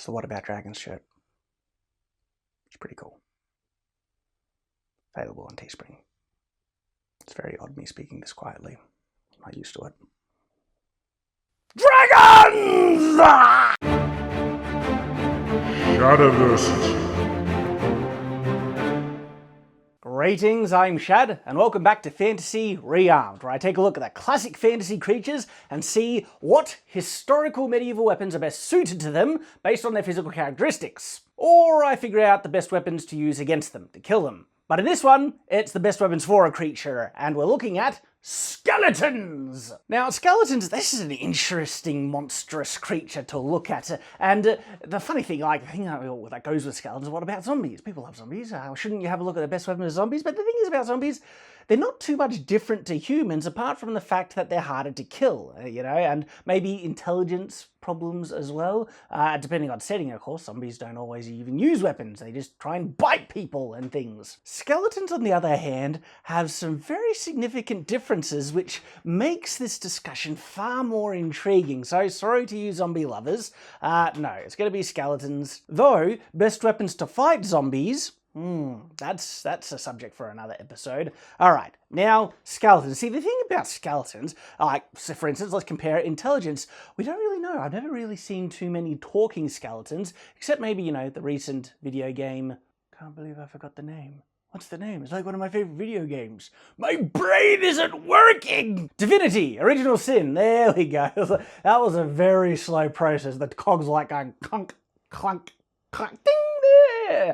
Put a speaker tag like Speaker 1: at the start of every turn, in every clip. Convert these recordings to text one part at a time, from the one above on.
Speaker 1: It's the What About Dragons shirt. It's pretty cool. Available on Teespring. It's very odd me speaking this quietly. I'm not used to it. Dragons!
Speaker 2: Shadowverse.
Speaker 1: Greetings, I'm Shad, and welcome back to Fantasy Rearmed, where I take a look at the classic fantasy creatures and see what historical medieval weapons are best suited to them based on their physical characteristics. Or I figure out the best weapons to use against them, to kill them. But in this one, it's the best weapons for a creature, and we're looking at skeletons! Now, skeletons, this is an interesting, monstrous creature to look at. And the funny thing, the thing that goes with skeletons, what about zombies? People love zombies. Shouldn't you have a look at the best weapons of zombies? But the thing is about zombies, they're not too much different to humans, apart from the fact that they're harder to kill, and maybe intelligence problems as well. Depending on setting, of course, zombies don't always even use weapons. They just try and bite people and things. Skeletons, on the other hand, have some very significant differences, which makes this discussion far more intriguing. So, sorry to you zombie lovers. No, it's going to be skeletons. Though, best weapons to fight zombies, that's a subject for another episode. Alright, now skeletons. See, the thing about skeletons, so for instance, let's compare intelligence. We don't really know. I've never really seen too many talking skeletons, except maybe, the recent video game. Can't believe I forgot the name. What's the name? It's like one of my favorite video games. My brain isn't working! Divinity, Original Sin. There we go. That was a very slow process. The cogs like going clunk, clunk, clunk, ding!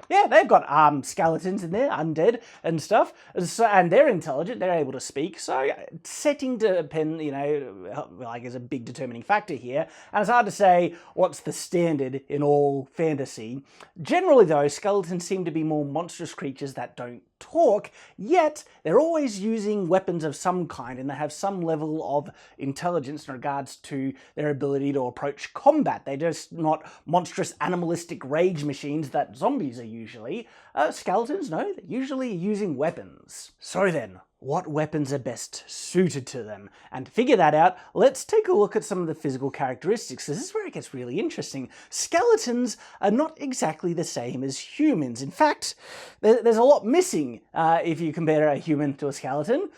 Speaker 1: Yeah, they've got skeletons in there, undead and stuff, and they're intelligent, they're able to speak, so setting depend, is a big determining factor here, and it's hard to say what's the standard in all fantasy. Generally though, skeletons seem to be more monstrous creatures that don't talk, yet they're always using weapons of some kind, and they have some level of intelligence in regards to their ability to approach combat. They're just not monstrous animalistic rage machines that zombies are usually. Skeletons, no, they're usually using weapons. So then, what weapons are best suited to them? And to figure that out, let's take a look at some of the physical characteristics. This is where it gets really interesting. Skeletons are not exactly the same as humans. In fact, there's a lot missing if you compare a human to a skeleton.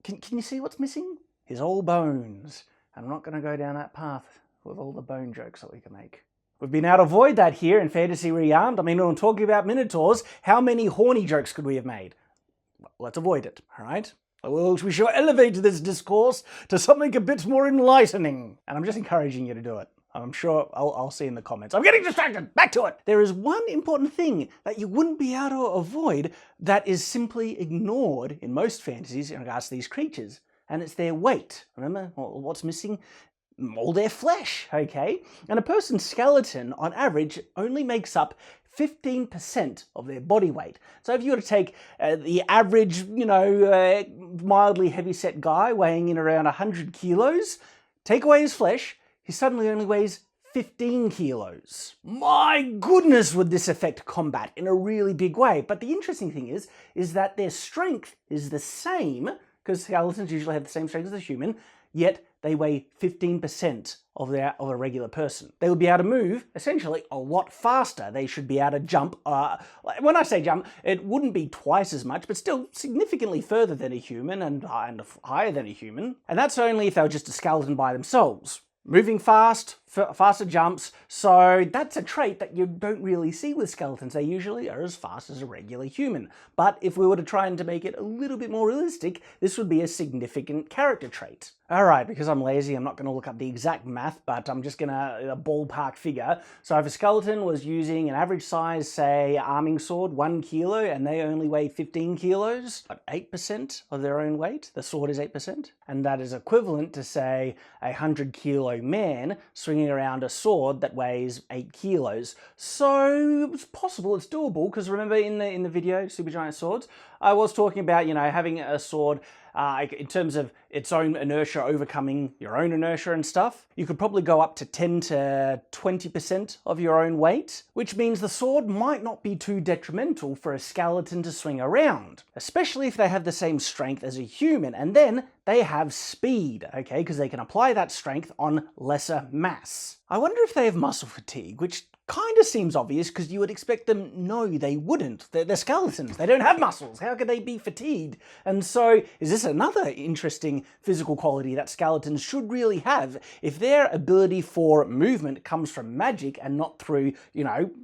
Speaker 1: Can you see what's missing? His old bones. And I'm not going to go down that path with all the bone jokes that we can make. We've been able to avoid that here in Fantasy Rearmed. I mean, when I'm talking about minotaurs, how many horny jokes could we have made? Let's avoid it, all right? We shall elevate this discourse to something a bit more enlightening. And I'm just encouraging you to do it. I'm sure I'll see in the comments. I'm getting distracted. Back to it. There is one important thing that you wouldn't be able to avoid that is simply ignored in most fantasies in regards to these creatures, and it's their weight. Remember what's missing? All their flesh, okay? And a person's skeleton, on average, only makes up 15% of their body weight. So if you were to take the average, mildly heavyset guy weighing in around 100 kilos, take away his flesh, he suddenly only weighs 15 kilos. My goodness, would this affect combat in a really big way. But the interesting thing is that their strength is the same, because skeletons usually have the same strength as a human, yet they weigh 15% of a regular person. They would be able to move, essentially, a lot faster. They should be able to jump. When I say jump, it wouldn't be twice as much, but still significantly further than a human and higher than a human. And that's only if they were just a skeleton by themselves. Moving fast, faster jumps, so that's a trait that you don't really see with skeletons. They usually are as fast as a regular human. But if we were to try and to make it a little bit more realistic, this would be a significant character trait. Alright, because I'm lazy, I'm not going to look up the exact math, but I'm just going to ballpark figure. So if a skeleton was using an average size, say, arming sword, 1 kilo, and they only weigh 15 kilos, 8% of their own weight, the sword is 8%, and that is equivalent to, say, a 100 kilo man swinging around a sword that weighs 8 kilos. So it's possible, it's doable, because remember in the video, Supergiant Swords, I was talking about, having a sword in terms of its own inertia overcoming your own inertia and stuff. You could probably go up to 10 to 20% of your own weight, which means the sword might not be too detrimental for a skeleton to swing around, especially if they have the same strength as a human, and then they have speed, okay, because they can apply that strength on lesser mass. I wonder if they have muscle fatigue, which kind of seems obvious because you would expect them, no, they wouldn't. They're skeletons. They don't have muscles. How could they be fatigued? And so, is this another interesting physical quality that skeletons should really have? If their ability for movement comes from magic and not through,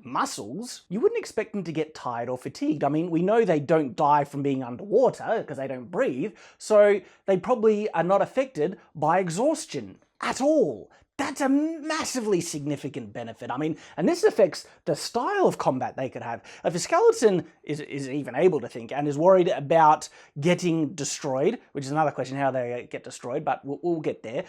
Speaker 1: muscles, you wouldn't expect them to get tired or fatigued. I mean, we know they don't die from being underwater because they don't breathe, so they probably are not affected by exhaustion at all. That's a massively significant benefit. I mean, and this affects the style of combat they could have. If a skeleton is even able to think and is worried about getting destroyed, which is another question how they get destroyed, but we'll get there.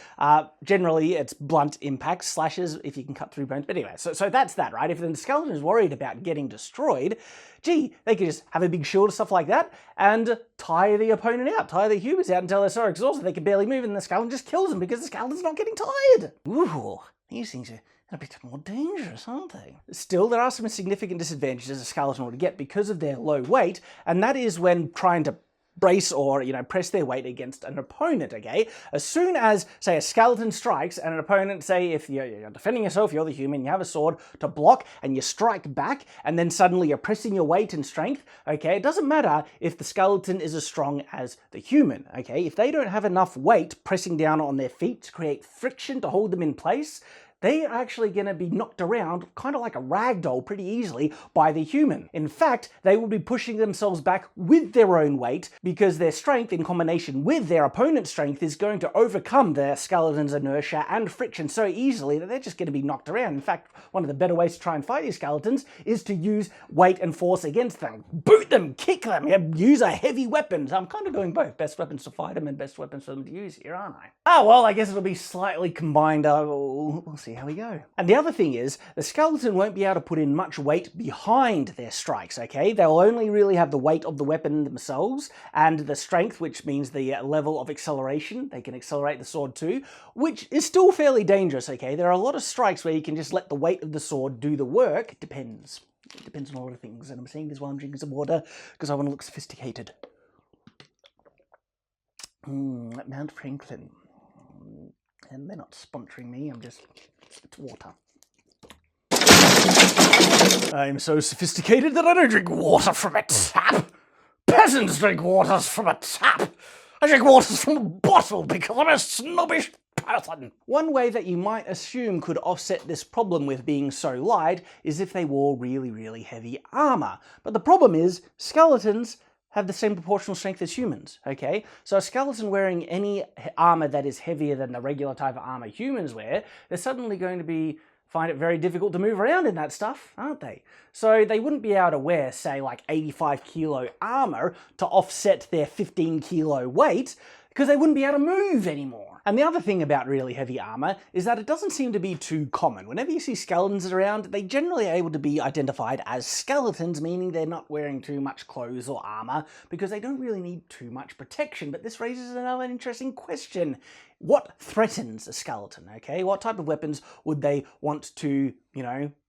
Speaker 1: Generally, it's blunt impacts, slashes, if you can cut through bones. But anyway, so that's that, right? If the skeleton is worried about getting destroyed, gee, they could just have a big shield or stuff like that and tire the opponent out, tire the humans out until they're so exhausted they can barely move, and the skeleton just kills them because the skeleton's not getting tired. Ooh, these things are a bit more dangerous, aren't they? Still, there are some significant disadvantages a skeleton would get because of their low weight, and that is when trying to brace or, press their weight against an opponent, okay? As soon as, say, a skeleton strikes and an opponent, say, if you're defending yourself, you're the human, you have a sword to block and you strike back and then suddenly you're pressing your weight and strength, okay? It doesn't matter if the skeleton is as strong as the human, okay? If they don't have enough weight pressing down on their feet to create friction to hold them in place, they are actually going to be knocked around kind of like a rag doll pretty easily by the human. In fact, they will be pushing themselves back with their own weight because their strength in combination with their opponent's strength is going to overcome their skeleton's inertia and friction so easily that they're just going to be knocked around. In fact, one of the better ways to try and fight these skeletons is to use weight and force against them. Boot them, kick them, use a heavy weapon. So I'm kind of doing both. Best weapons to fight them and best weapons for them to use here, aren't I? Oh, well, I guess it'll be slightly combined. We'll see how we go. And the other thing is, the skeleton won't be able to put in much weight behind their strikes, okay? They'll only really have the weight of the weapon themselves and the strength, which means the level of acceleration. They can accelerate the sword too, which is still fairly dangerous, okay? There are a lot of strikes where you can just let the weight of the sword do the work. It depends. It depends on a lot of things. And I'm saying this while I'm drinking some water because I want to look sophisticated. Mount Franklin. And they're not sponsoring me, it's water. I'm so sophisticated that I don't drink water from a tap. Peasants drink waters from a tap. I drink waters from a bottle because I'm a snobbish person. One way that you might assume could offset this problem with being so light is if they wore really, really heavy armor. But the problem is, skeletons have the same proportional strength as humans, okay? So a skeleton wearing any armor that is heavier than the regular type of armor humans wear, they're suddenly going to find it very difficult to move around in that stuff, aren't they? So they wouldn't be able to wear, say, like 85 kilo armor to offset their 15 kilo weight, because they wouldn't be able to move anymore. And the other thing about really heavy armor is that it doesn't seem to be too common. Whenever you see skeletons around, they generally are able to be identified as skeletons, meaning they're not wearing too much clothes or armor because they don't really need too much protection. But this raises another interesting question. What threatens a skeleton, okay? What type of weapons would they want to,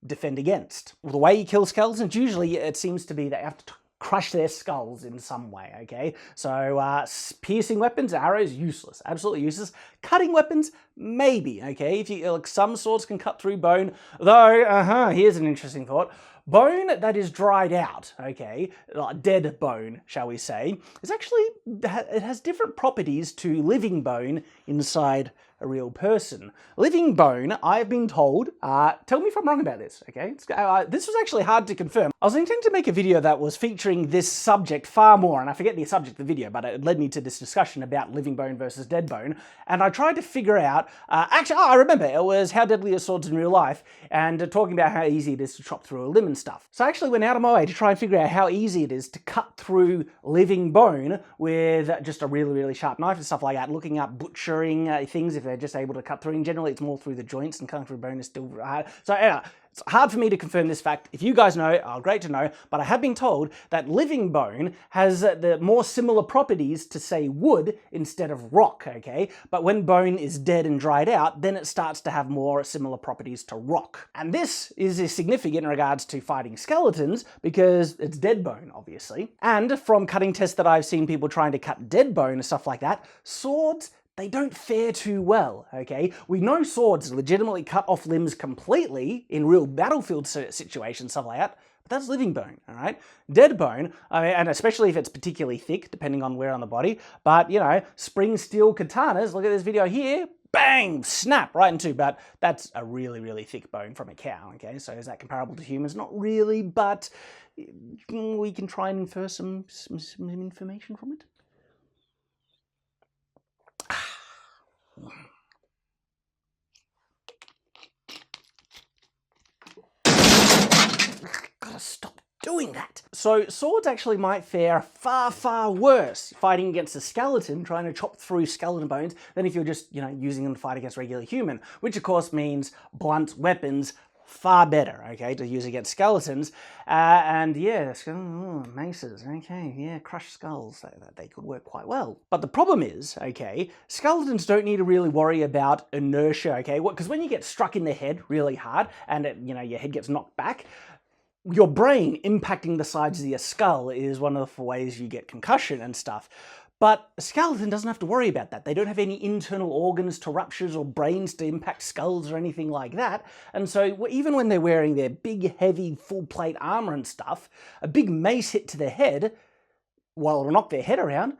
Speaker 1: defend against? Well, the way you kill skeletons, usually it seems to be that you have to crush their skulls in some way, okay? So piercing weapons, arrows, useless, absolutely useless. Cutting weapons, maybe, okay? If you some swords can cut through bone, though, here's an interesting thought. Bone that is dried out, okay, dead bone, shall we say, is actually, it has different properties to living bone inside a real person. Living bone, I've been told, tell me if I'm wrong about this, okay? This was actually hard to confirm. I was intending to make a video that was featuring this subject far more, and I forget the subject of the video, but it led me to this discussion about living bone versus dead bone, and I tried to figure out, I remember, it was How Deadly Are Swords in Real Life, and talking about how easy it is to chop through a limb and stuff. So I actually went out of my way to try and figure out how easy it is to cut through living bone with just a really, really sharp knife and stuff like that, looking up butchering things if they're just able to cut through. And generally it's more through the joints, and cutting through bone is still hard. So anyway, it's hard for me to confirm this fact. If you guys know, great to know, but I have been told that living bone has the more similar properties to, say, wood instead of rock, okay? But when bone is dead and dried out, then it starts to have more similar properties to rock. And this is significant in regards to fighting skeletons because it's dead bone, obviously. And from cutting tests that I've seen people trying to cut dead bone and stuff like that, swords they don't fare too well, okay? We know swords legitimately cut off limbs completely in real battlefield situations, stuff like that, but that's living bone, all right? Dead bone, and especially if it's particularly thick, depending on where on the body, but, you know, spring steel katanas, look at this video here, bang, snap right in two, but that's a really, really thick bone from a cow, okay? So is that comparable to humans? Not really, but we can try and infer some information from it. Gotta stop doing that. So swords actually might fare far, far worse fighting against a skeleton, trying to chop through skeleton bones, than if you're just, you know, using them to fight against regular human, which of course means blunt weapons far better, okay, to use against skeletons. And yeah, maces, okay, yeah, crushed skulls, they could work quite well. But the problem is, okay, skeletons don't need to really worry about inertia, okay, because when you get struck in the head really hard and you know, your head gets knocked back, your brain impacting the sides of your skull is one of the ways you get concussion and stuff. But a skeleton doesn't have to worry about that. They don't have any internal organs to ruptures or brains to impact skulls or anything like that. And so even when they're wearing their big, heavy, full plate armor and stuff, a big mace hit to their head, while it'll knock their head around,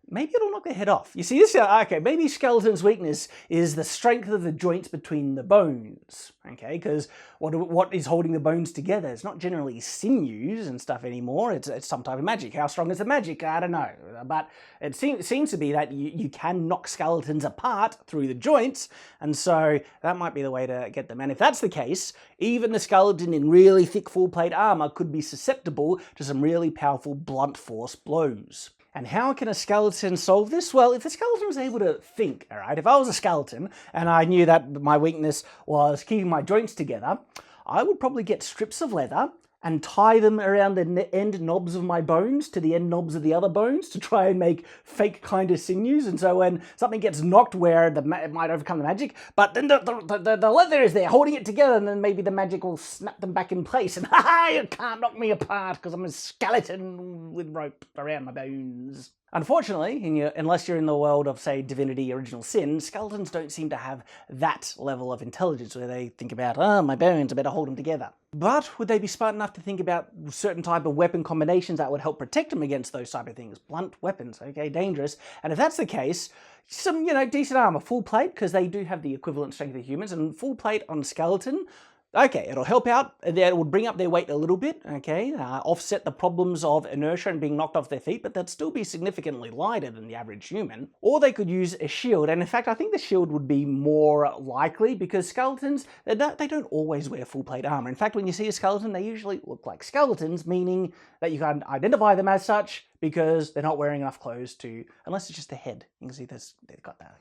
Speaker 1: maybe it'll knock their head off. You see this? Okay, maybe skeleton's weakness is the strength of the joints between the bones, okay? Because what is holding the bones together? It's not generally sinews and stuff anymore. It's some type of magic. How strong is the magic? I don't know. But it seems to be that you can knock skeletons apart through the joints, and so that might be the way to get them. And if that's the case, even the skeleton in really thick full plate armor could be susceptible to some really powerful blunt force blows. And how can a skeleton solve this? Well, if the skeleton was able to think, all right, if I was a skeleton and I knew that my weakness was keeping my joints together, I would probably get strips of leather and tie them around the end knobs of my bones to the end knobs of the other bones to try and make fake kind of sinews. And so when something gets knocked where it might overcome the magic, but then the leather is there holding it together, and then maybe the magic will snap them back in place, and ha, you can't knock me apart because I'm a skeleton with rope around my bones. Unfortunately, unless you're in the world of, say, Divinity Original Sin, skeletons don't seem to have that level of intelligence where they think about, oh, my bones, I better hold them together. But would they be smart enough to think about certain type of weapon combinations that would help protect them against those type of things? Blunt weapons, okay, dangerous. And if that's the case, some, you know, decent armor, full plate, because they do have the equivalent strength of humans, and full plate on skeleton, okay, it'll help out. It will bring up their weight a little bit, okay, offset the problems of inertia and being knocked off their feet, but they'd still be significantly lighter than the average human. Or they could use a shield, and in fact, I think the shield would be more likely because skeletons, they don't always wear full plate armor. In fact, when you see a skeleton, they usually look like skeletons, meaning that you can identify them as such because they're not wearing enough clothes to, unless it's just the head. You can see they've got that,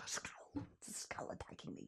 Speaker 1: a skull. It's a skull attacking me.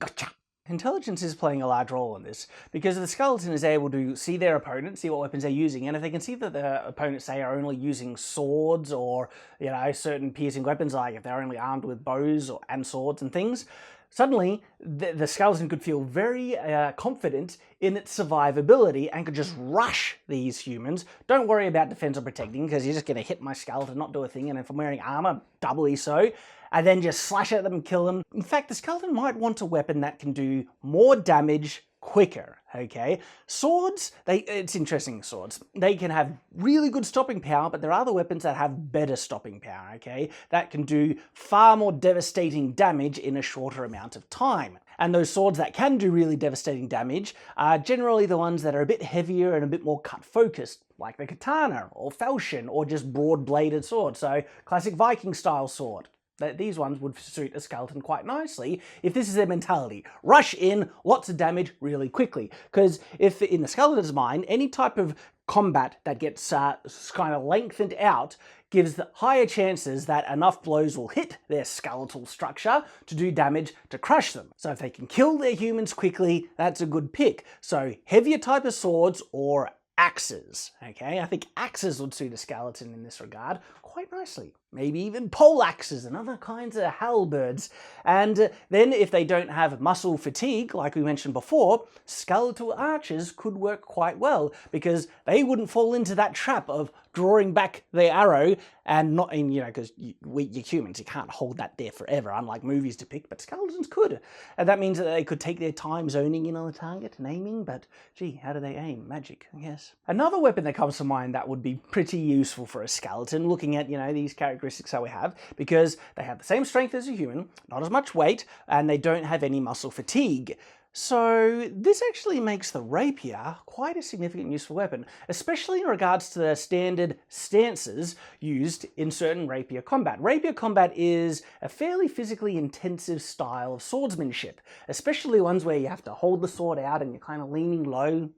Speaker 1: Gotcha. Intelligence is playing a large role in this because the skeleton is able to see their opponent, see what weapons they're using, and if they can see that the opponents, say, are only using swords or, you know, certain piercing weapons, like if they're only armed with bows and swords and things, suddenly the skeleton could feel very confident in its survivability and could just rush these humans. Don't worry about defense or protecting because you're just going to hit my skeleton, not do a thing, and if I'm wearing armor, doubly so. And then just slash at them and kill them. In fact, the skeleton might want a weapon that can do more damage quicker, okay? Swords, it's interesting, swords. They can have really good stopping power, but there are other weapons that have better stopping power, okay? That can do far more devastating damage in a shorter amount of time. And those swords that can do really devastating damage are generally the ones that are a bit heavier and a bit more cut-focused, like the katana or falchion or just broad-bladed sword, so classic Viking style sword. These ones would suit a skeleton quite nicely if this is their mentality. Rush in, lots of damage really quickly. Because if in the skeleton's mind, any type of combat that gets kind of lengthened out gives the higher chances that enough blows will hit their skeletal structure to do damage to crush them. So if they can kill their humans quickly, that's a good pick. So heavier type of swords or axes, okay? I think axes would suit a skeleton in this regard quite nicely. Maybe even pole axes and other kinds of halberds. And then if they don't have muscle fatigue, like we mentioned before, skeletal archers could work quite well because they wouldn't fall into that trap of drawing back the arrow and not, because you're humans, you can't hold that there forever, unlike movies depict, but skeletons could. And that means that they could take their time zoning in on the target and aiming, but gee, how do they aim? Magic, I guess. Another weapon that comes to mind that would be pretty useful for a skeleton, looking at, these characteristics that we have, because they have the same strength as a human, not as much weight, and they don't have any muscle fatigue. So this actually makes the rapier quite a significant useful weapon, especially in regards to the standard stances used in certain rapier combat. Rapier combat is a fairly physically intensive style of swordsmanship, especially ones where you have to hold the sword out and you're kind of leaning low.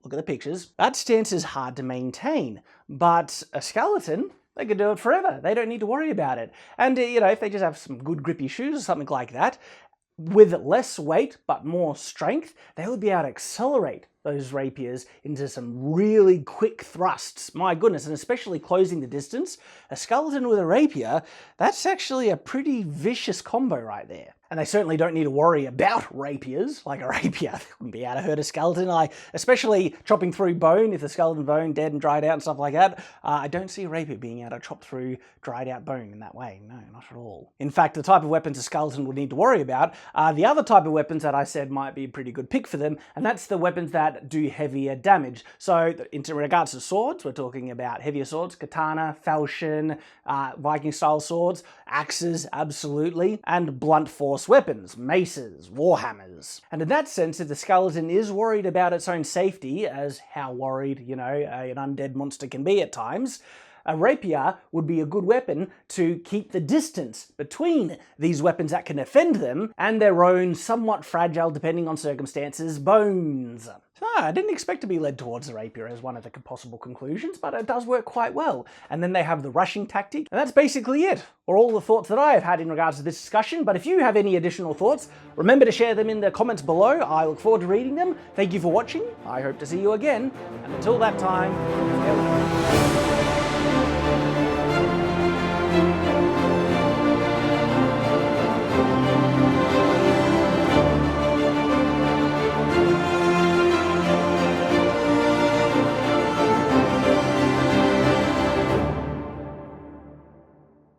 Speaker 1: Look at the pictures. That stance is hard to maintain, but a skeleton, they could do it forever. They don't need to worry about it. And, if they just have some good grippy shoes or something like that, with less weight but more strength, they would be able to accelerate those rapiers into some really quick thrusts. My goodness, and especially closing the distance, a skeleton with a rapier, that's actually a pretty vicious combo right there. And they certainly don't need to worry about rapiers, like a rapier wouldn't be able to hurt a skeleton, especially chopping through bone, if the skeleton bone dead and dried out and stuff like that. I don't see a rapier being able to chop through dried out bone in that way, no, not at all. In fact, the type of weapons a skeleton would need to worry about are the other type of weapons that I said might be a pretty good pick for them, and that's the weapons that do heavier damage. So in regards to swords, we're talking about heavier swords, katana, falchion, Viking style swords, axes, absolutely, and blunt force weapons, maces, warhammers. And in that sense, if the skeleton is worried about its own safety, as how worried, an undead monster can be at times, a rapier would be a good weapon to keep the distance between these weapons that can offend them and their own somewhat fragile, depending on circumstances, bones. I didn't expect to be led towards the rapier as one of the possible conclusions, but it does work quite well. And then they have the rushing tactic, and that's basically it, or all the thoughts that I have had in regards to this discussion. But if you have any additional thoughts, remember to share them in the comments below. I look forward to reading them. Thank you for watching. I hope to see you again, and until that time, farewell.